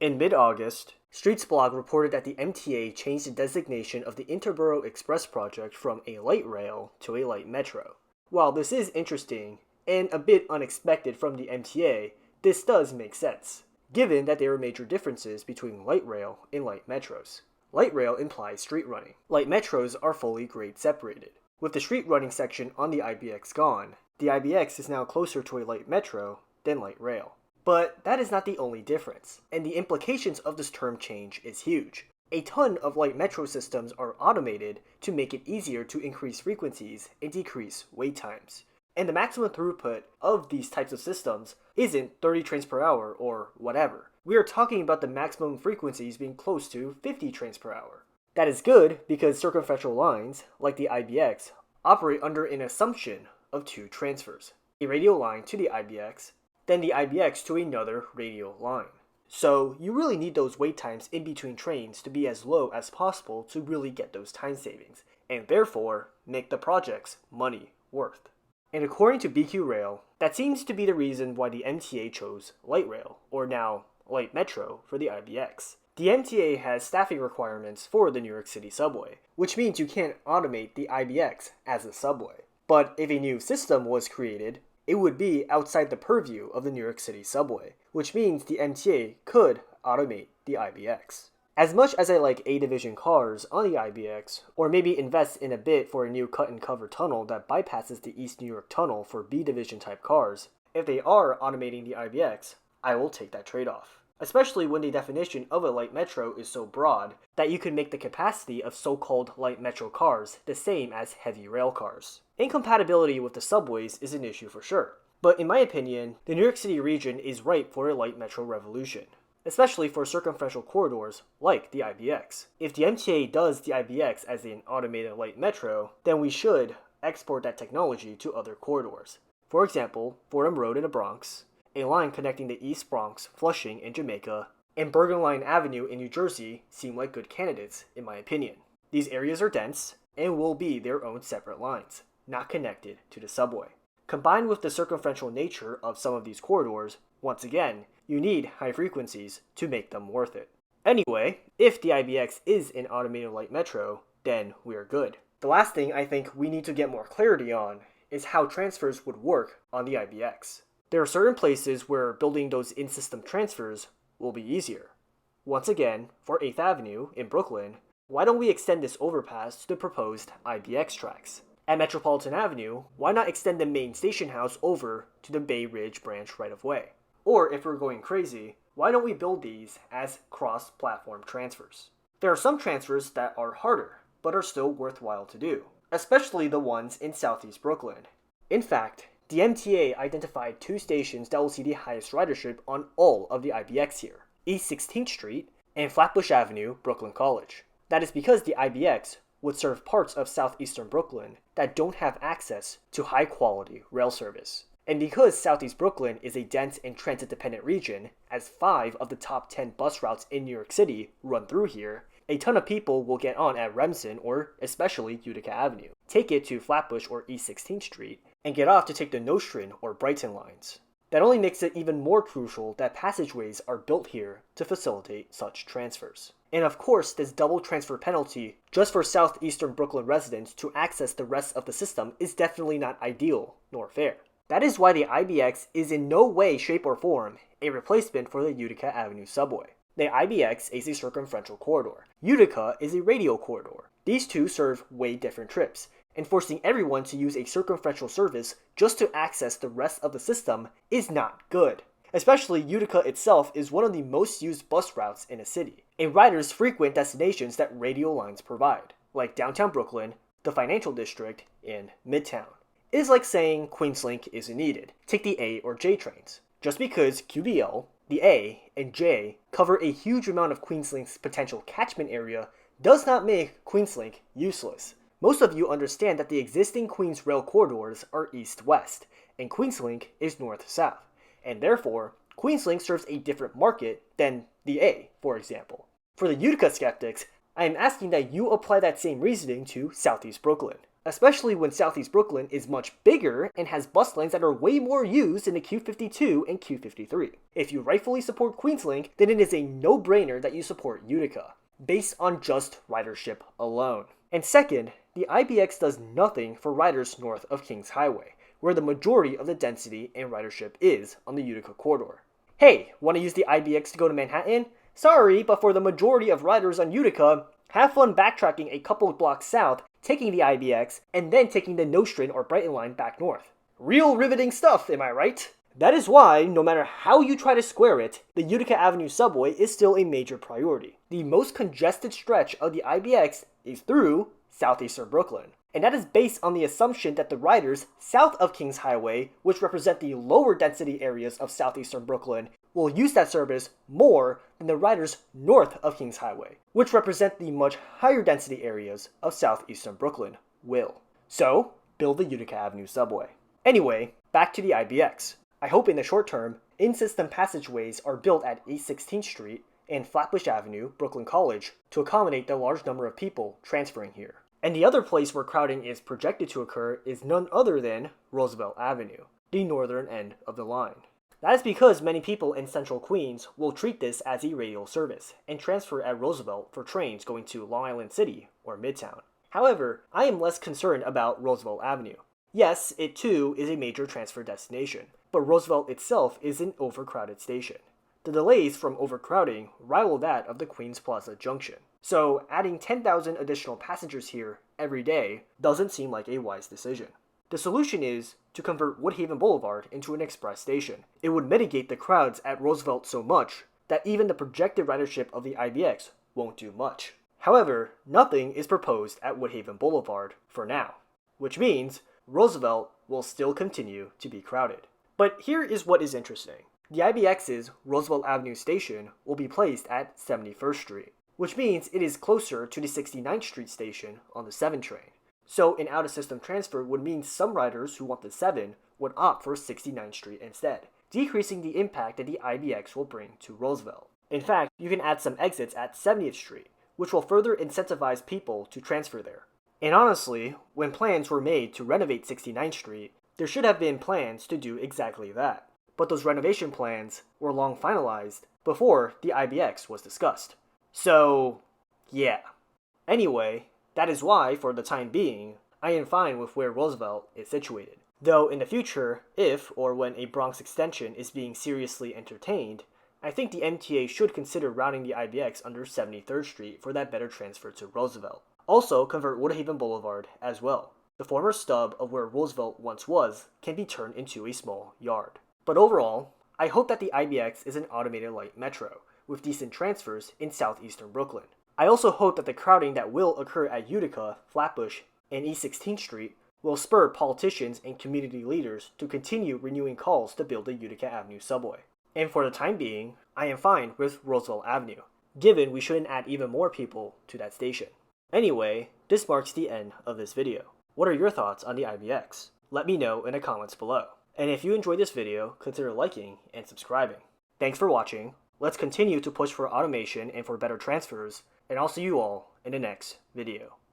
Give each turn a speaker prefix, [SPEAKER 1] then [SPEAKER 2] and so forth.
[SPEAKER 1] In mid-August, Streets blog reported that the MTA changed the designation of the Interborough Express project from a light rail to a light metro. While this is interesting, and a bit unexpected from the MTA, this does make sense, given that there are major differences between light rail and light metros. Light rail implies street running. Light metros are fully grade separated. With the street running section on the IBX gone, the IBX is now closer to a light metro than light rail. But that is not the only difference, and the implications of this term change is huge. A ton of light metro systems are automated to make it easier to increase frequencies and decrease wait times. And the maximum throughput of these types of systems isn't 30 trains per hour or whatever. We are talking about the maximum frequencies being close to 50 trains per hour. That is good because circumferential lines, like the IBX, operate under an assumption of two transfers. A radial line to the IBX, then the IBX to another radial line. So you really need those wait times in between trains to be as low as possible to really get those time savings, and therefore make the project's money worth. And according to BQ Rail, that seems to be the reason why the MTA chose light rail, or now light metro, for the IBX. The MTA has staffing requirements for the New York City subway, which means you can't automate the IBX as a subway. But if a new system was created, it would be outside the purview of the New York City subway, which means the MTA could automate the IBX. As much as I like A-division cars on the IBX, or maybe invest in a bit for a new cut-and-cover tunnel that bypasses the East New York Tunnel for B-division type cars, if they are automating the IBX, I will take that trade-off. Especially when the definition of a light metro is so broad that you can make the capacity of so-called light metro cars the same as heavy rail cars. Incompatibility with the subways is an issue for sure, but in my opinion, the New York City region is ripe for a light metro revolution, especially for circumferential corridors like the IBX. If the MTA does the IBX as an automated light metro, then we should export that technology to other corridors. For example, Fordham Road in the Bronx, a line connecting the East Bronx, Flushing, and Jamaica, and Bergen Line Avenue in New Jersey seem like good candidates, in my opinion. These areas are dense and will be their own separate lines, not connected to the subway. Combined with the circumferential nature of some of these corridors, once again, you need high frequencies to make them worth it. Anyway, if the IBX is an automated light metro, then we're good. The last thing I think we need to get more clarity on is how transfers would work on the IBX. There are certain places where building those in-system transfers will be easier. Once again, for 8th Avenue in Brooklyn, why don't we extend this overpass to the proposed IBX tracks? At Metropolitan Avenue, why not extend the main station house over to the Bay Ridge branch right-of-way? Or if we're going crazy, why don't we build these as cross-platform transfers? There are some transfers that are harder, but are still worthwhile to do, especially the ones in Southeast Brooklyn. In fact, the MTA identified two stations that will see the highest ridership on all of the IBX here, East 16th Street and Flatbush Avenue, Brooklyn College. That is because the IBX would serve parts of southeastern Brooklyn that don't have access to high-quality rail service. And because Southeast Brooklyn is a dense and transit-dependent region, as 5 of the top 10 bus routes in New York City run through here, a ton of people will get on at Remsen or especially Utica Avenue, take it to Flatbush or East 16th Street, and get off to take the Nostrand or Brighton lines. That only makes it even more crucial that passageways are built here to facilitate such transfers. And of course, this double transfer penalty just for southeastern Brooklyn residents to access the rest of the system is definitely not ideal nor fair. That is why the IBX is in no way, shape, or form a replacement for the Utica Avenue subway. The IBX is a circumferential corridor. Utica is a radial corridor. These two serve way different trips, and forcing everyone to use a circumferential service just to access the rest of the system is not good. Especially Utica itself is one of the most used bus routes in a city, and riders frequent destinations that radial lines provide, like downtown Brooklyn, the financial district, and Midtown. It is like saying Queenslink isn't needed. Take the A or J trains. Just because QBL, the A, and J cover a huge amount of Queenslink's potential catchment area does not make Queenslink useless. Most of you understand that the existing Queens rail corridors are east-west, and Queenslink is north-south, and therefore, Queenslink serves a different market than the A, for example. For the Utica skeptics, I am asking that you apply that same reasoning to Southeast Brooklyn. especially when Southeast Brooklyn is much bigger and has bus lanes that are way more used in the Q52 and Q53. If you rightfully support Queenslink, then it is a no-brainer that you support Utica, based on just ridership alone. And second, the IBX does nothing for riders north of Kings Highway, where the majority of the density and ridership is on the Utica corridor. Hey, want to use the IBX to go to Manhattan? Sorry, but for the majority of riders on Utica, have fun backtracking a couple of blocks south, taking the IBX, and then taking the Nostrand or Brighton line back north. Real riveting stuff, am I right? That is why, no matter how you try to square it, the Utica Avenue subway is still a major priority. The most congested stretch of the IBX is through southeastern Brooklyn. And that is based on the assumption that the riders south of Kings Highway, which represent the lower density areas of southeastern Brooklyn, will use that service more than the riders north of Kings Highway, which represent the much higher density areas of southeastern Brooklyn, will. So, build the Utica Avenue subway. Anyway, back to the IBX. I hope in the short term, in-system passageways are built at East 16th Street and Flatbush Avenue, Brooklyn College, to accommodate the large number of people transferring here. And the other place where crowding is projected to occur is none other than Roosevelt Avenue, the northern end of the line. That is because many people in central Queens will treat this as a radial service and transfer at Roosevelt for trains going to Long Island City or Midtown. However, I am less concerned about Roosevelt Avenue. Yes, it too is a major transfer destination, but Roosevelt itself is an overcrowded station. The delays from overcrowding rival that of the Queens Plaza Junction. So adding 10,000 additional passengers here every day doesn't seem like a wise decision. The solution is to convert Woodhaven Boulevard into an express station. It would mitigate the crowds at Roosevelt so much that even the projected ridership of the IBX won't do much. However, nothing is proposed at Woodhaven Boulevard for now, which means Roosevelt will still continue to be crowded. But here is what is interesting. The IBX's Roosevelt Avenue station will be placed at 71st Street, which means it is closer to the 69th Street station on the 7 train. So an out-of-system transfer would mean some riders who want the 7 would opt for 69th Street instead, decreasing the impact that the IBX will bring to Roosevelt. In fact, you can add some exits at 70th Street, which will further incentivize people to transfer there. And honestly, when plans were made to renovate 69th Street, there should have been plans to do exactly that. But those renovation plans were long finalized before the IBX was discussed. So, yeah. Anyway, that is why, for the time being, I am fine with where Roosevelt is situated. Though in the future, if or when a Bronx extension is being seriously entertained, I think the MTA should consider routing the IBX under 73rd Street for that better transfer to Roosevelt. Also, convert Woodhaven Boulevard as well. The former stub of where Roosevelt once was can be turned into a small yard. But overall, I hope that the IBX is an automated light metro, with decent transfers in southeastern Brooklyn. I also hope that the crowding that will occur at Utica, Flatbush, and East 16th Street will spur politicians and community leaders to continue renewing calls to build the Utica Avenue subway. And for the time being, I am fine with Roosevelt Avenue, given we shouldn't add even more people to that station. Anyway, this marks the end of this video. What are your thoughts on the IBX? Let me know in the comments below. And if you enjoyed this video, consider liking and subscribing. Thanks for watching. Let's continue to push for automation and for better transfers, and I'll see you all in the next video.